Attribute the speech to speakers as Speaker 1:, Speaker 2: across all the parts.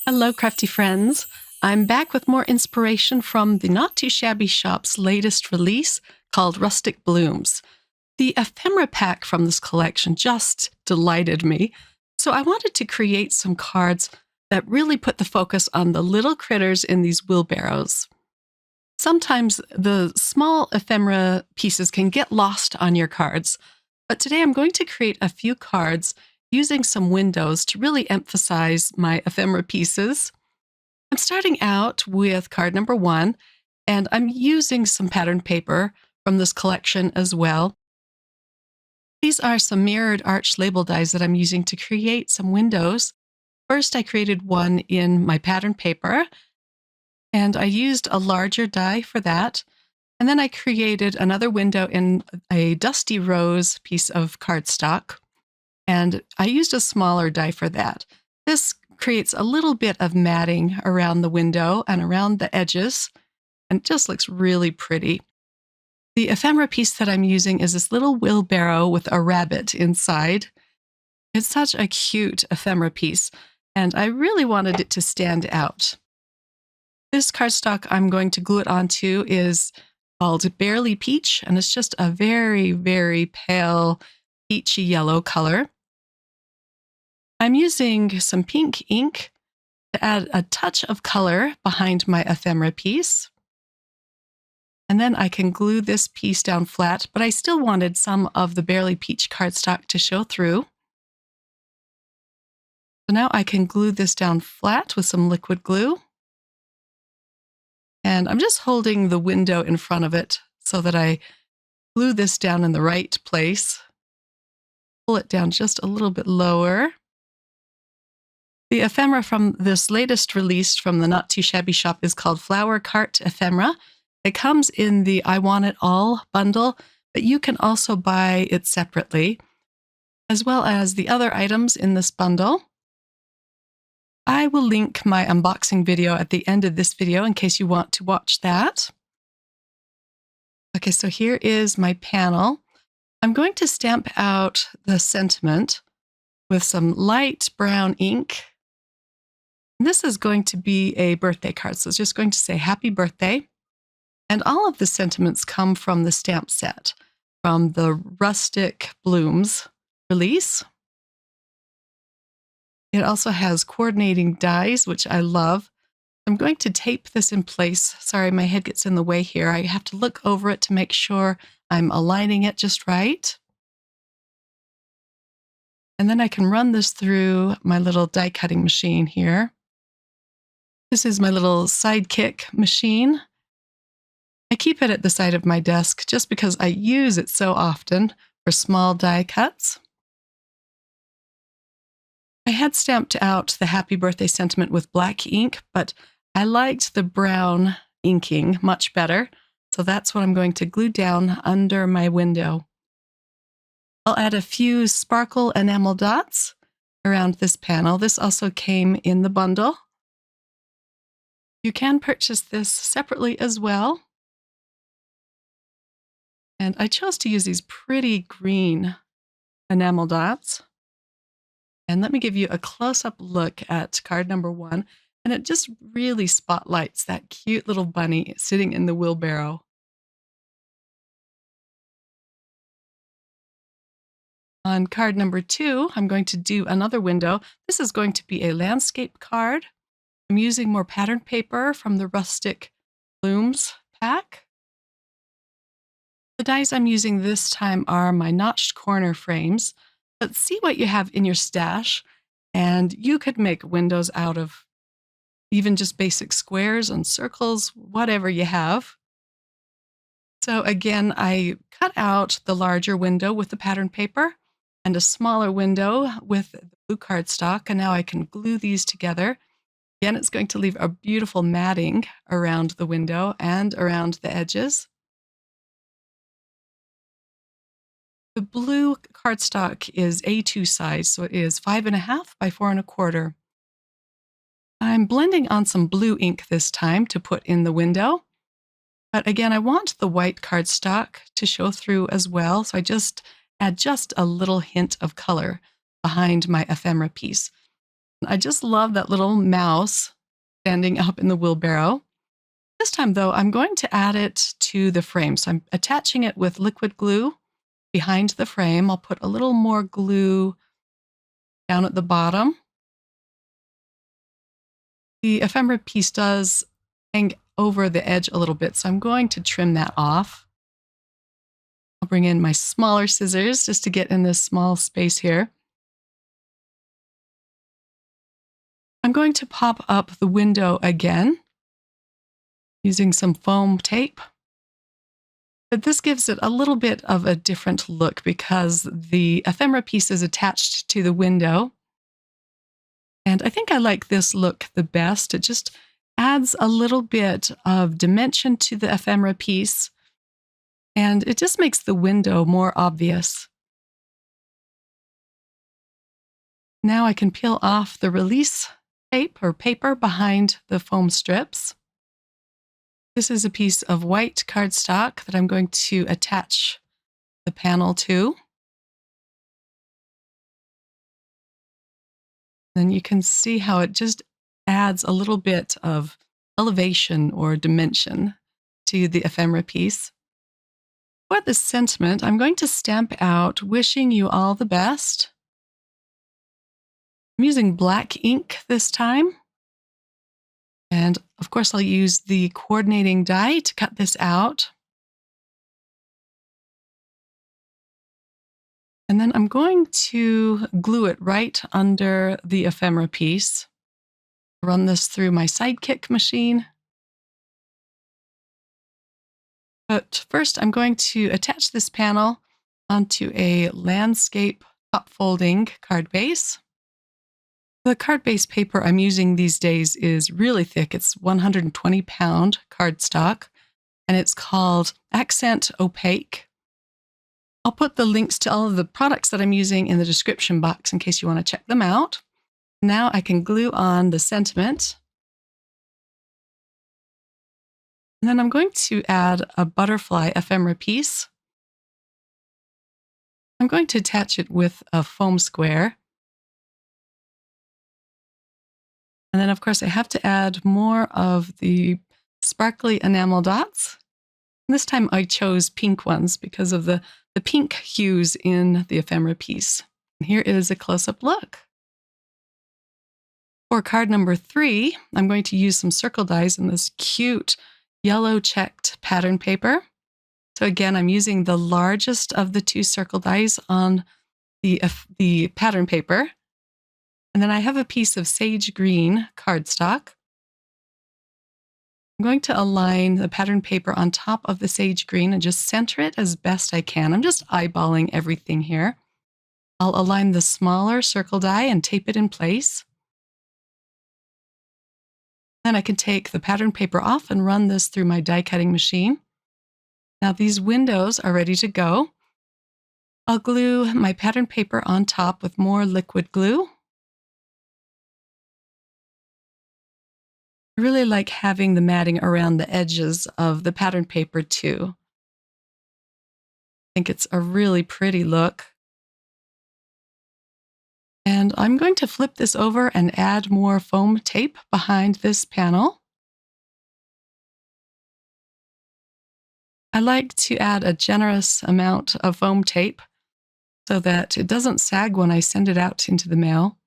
Speaker 1: Hello, crafty friends. I'm back with more inspiration from the Not Too Shabby shop's latest release called Rustic Blooms. The ephemera pack from this collection just delighted me, so I wanted to create some cards that really put the focus on the little critters in these wheelbarrows. Sometimes the small ephemera pieces can get lost on your cards, but today I'm going to create a few cards using some windows to really emphasize my ephemera pieces. I'm starting out with card number 1, and I'm using some pattern paper from this collection as well. These are some mirrored arch label dies that I'm using to create some windows. First, I created one in my pattern paper, and I used a larger die for that. And then I created another window in a dusty rose piece of cardstock, and I used a smaller die for that. This creates a little bit of matting around the window and around the edges, and it just looks really pretty. The ephemera piece that I'm using is this little wheelbarrow with a rabbit inside. It's such a cute ephemera piece, and I really wanted it to stand out. This cardstock I'm going to glue it onto is called Barely Peach, and it's just a very, very pale peachy yellow color. I'm using some pink ink to add a touch of color behind my ephemera piece. And then I can glue this piece down flat, but I still wanted some of the Barely Peach cardstock to show through. So now I can glue this down flat with some liquid glue. And I'm just holding the window in front of it so that I glue this down in the right place. Pull it down just a little bit lower. The ephemera from this latest release from the Not Too Shabby shop is called Flower Cart Ephemera. It comes in the I Want It All bundle, but you can also buy it separately, as well as the other items in this bundle. I will link my unboxing video at the end of this video in case you want to watch that. Okay, so here is my panel. I'm going to stamp out the sentiment with some light brown ink. This is going to be a birthday card, so it's just going to say happy birthday. And all of the sentiments come from the stamp set from the Rustic Blooms release. It also has coordinating dies, which I love. I'm going to tape this in place. Sorry, my head gets in the way here. I have to look over it to make sure I'm aligning it just right. And then I can run this through my little die cutting machine here. This is my little sidekick machine. I keep it at the side of my desk just because I use it so often for small die cuts. I had stamped out the happy birthday sentiment with black ink, but I liked the brown inking much better, so that's what I'm going to glue down under my window. I'll add a few sparkle enamel dots around this panel. This also came in the bundle. You can purchase this separately as well. And I chose to use these pretty green enamel dots. And let me give you a close-up look at card number 1. And it just really spotlights that cute little bunny sitting in the wheelbarrow. On card number 2, I'm going to do another window. This is going to be a landscape card. I'm using more pattern paper from the Rustic Blooms pack. The dies I'm using this time are my notched corner frames. But see what you have in your stash, and you could make windows out of even just basic squares and circles, whatever you have. So again, I cut out the larger window with the pattern paper and a smaller window with the blue cardstock, and now I can glue these together. Again, it's going to leave a beautiful matting around the window and around the edges. The blue cardstock is A2 size, so it is 5.5 by 4.25. I'm blending on some blue ink this time to put in the window. But again, I want the white cardstock to show through as well, so I just add just a little hint of color behind my ephemera piece. I just love that little mouse standing up in the wheelbarrow. This time, though, I'm going to add it to the frame. So I'm attaching it with liquid glue behind the frame. I'll put a little more glue down at the bottom. The ephemera piece does hang over the edge a little bit, so I'm going to trim that off. I'll bring in my smaller scissors just to get in this small space here. I'm going to pop up the window again using some foam tape. But this gives it a little bit of a different look because the ephemera piece is attached to the window. And I think I like this look the best. It just adds a little bit of dimension to the ephemera piece, and it just makes the window more obvious. Now I can peel off the release tape or paper behind the foam strips. This is a piece of white cardstock that I'm going to attach the panel to. Then you can see how it just adds a little bit of elevation or dimension to the ephemera piece. For the sentiment, I'm going to stamp out "Wishing you all the best." I'm using black ink this time. And of course, I'll use the coordinating die to cut this out. And then I'm going to glue it right under the ephemera piece. Run this through my Sidekick machine. But first, I'm going to attach this panel onto a landscape top folding card base. The card base paper I'm using these days is really thick. It's 120-pound cardstock, and it's called Accent Opaque. I'll put the links to all of the products that I'm using in the description box in case you want to check them out. Now I can glue on the sentiment. And then I'm going to add a butterfly ephemera piece. I'm going to attach it with a foam square. And then, of course, I have to add more of the sparkly enamel dots. And this time I chose pink ones because of the pink hues in the ephemera piece. And here is a close-up look. For card number 3, I'm going to use some circle dies in this cute yellow checked pattern paper. So again, I'm using the largest of the 2 circle dies on the pattern paper. And then I have a piece of sage green cardstock. I'm going to align the pattern paper on top of the sage green and just center it as best I can. I'm just eyeballing everything here. I'll align the smaller circle die and tape it in place. Then I can take the pattern paper off and run this through my die cutting machine. Now these windows are ready to go. I'll glue my pattern paper on top with more liquid glue. I really like having the matting around the edges of the pattern paper too. I think it's a really pretty look. And I'm going to flip this over and add more foam tape behind this panel. I like to add a generous amount of foam tape so that it doesn't sag when I send it out into the mail.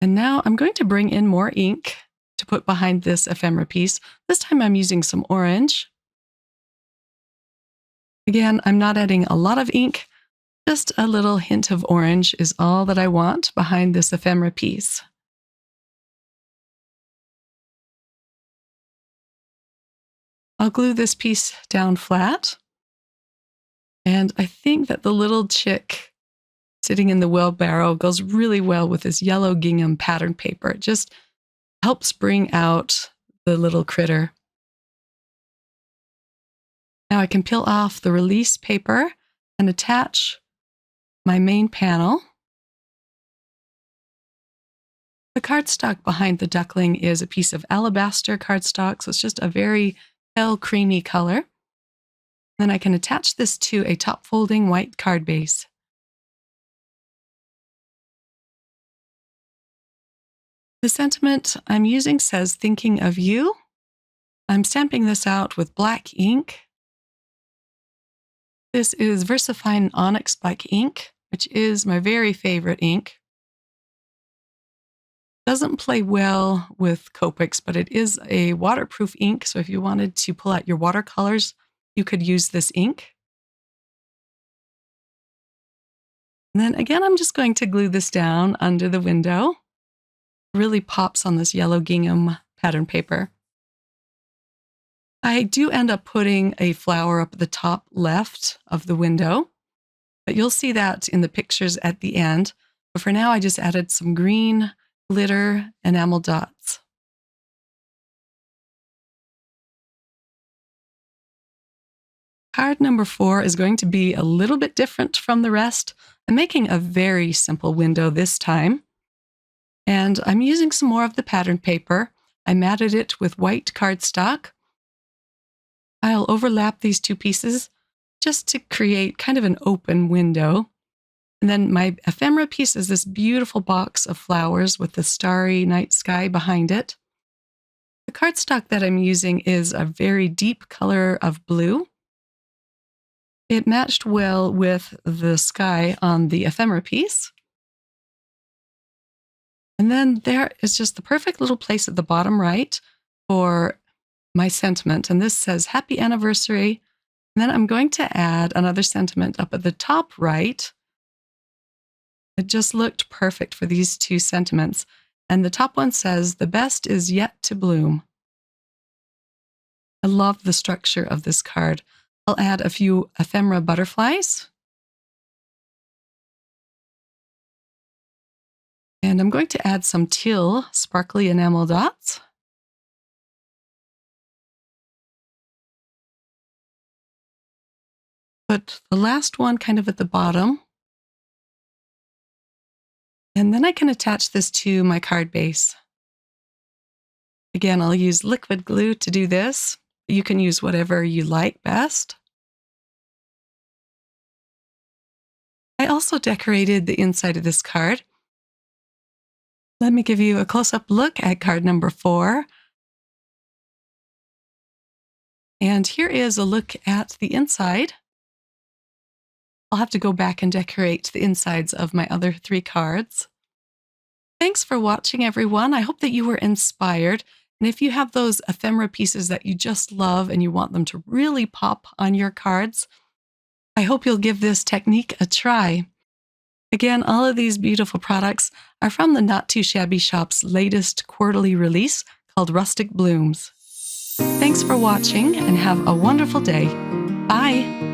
Speaker 1: And now I'm going to bring in more ink to put behind this ephemera piece. This time I'm using some orange. Again, I'm not adding a lot of ink. Just a little hint of orange is all that I want behind this ephemera piece. I'll glue this piece down flat. And I think that the little chick sitting in the wheelbarrow goes really well with this yellow gingham pattern paper. It just helps bring out the little critter. Now I can peel off the release paper and attach my main panel. The cardstock behind the duckling is a piece of alabaster cardstock, so it's just a very pale creamy color. Then I can attach this to a top-folding white card base. The sentiment I'm using says, "Thinking of you." I'm stamping this out with black ink. This is VersaFine Onyx Black ink, which is my very favorite ink. Doesn't play well with Copics, but it is a waterproof ink, so if you wanted to pull out your watercolors, you could use this ink. And then again, I'm just going to glue this down under the window. It really pops on this yellow gingham pattern paper. I do end up putting a flower up at the top left of the window, but you'll see that in the pictures at the end. But for now, I just added some green glitter enamel dots. Card number 4 is going to be a little bit different from the rest. I'm making a very simple window this time. And I'm using some more of the pattern paper. I matted it with white cardstock. I'll overlap these two pieces just to create kind of an open window. And then my ephemera piece is this beautiful box of flowers with the starry night sky behind it. The cardstock that I'm using is a very deep color of blue. It matched well with the sky on the ephemera piece. And then there is just the perfect little place at the bottom right for my sentiment. And this says, "Happy Anniversary." And then I'm going to add another sentiment up at the top right. It just looked perfect for these two sentiments. And the top one says, "The best is yet to bloom." I love the structure of this card. I'll add a few ephemera butterflies. And I'm going to add some teal sparkly enamel dots. Put the last one kind of at the bottom. And then I can attach this to my card base. Again, I'll use liquid glue to do this. You can use whatever you like best. I also decorated the inside of this card. Let me give you a close-up look at card number 4. And here is a look at the inside. I'll have to go back and decorate the insides of my other 3 cards. Thanks for watching, everyone. I hope that you were inspired. And if you have those ephemera pieces that you just love and you want them to really pop on your cards, I hope you'll give this technique a try. Again, all of these beautiful products are from the Not Too Shabby Shop's latest quarterly release called Rustic Blooms. Thanks for watching and have a wonderful day. Bye!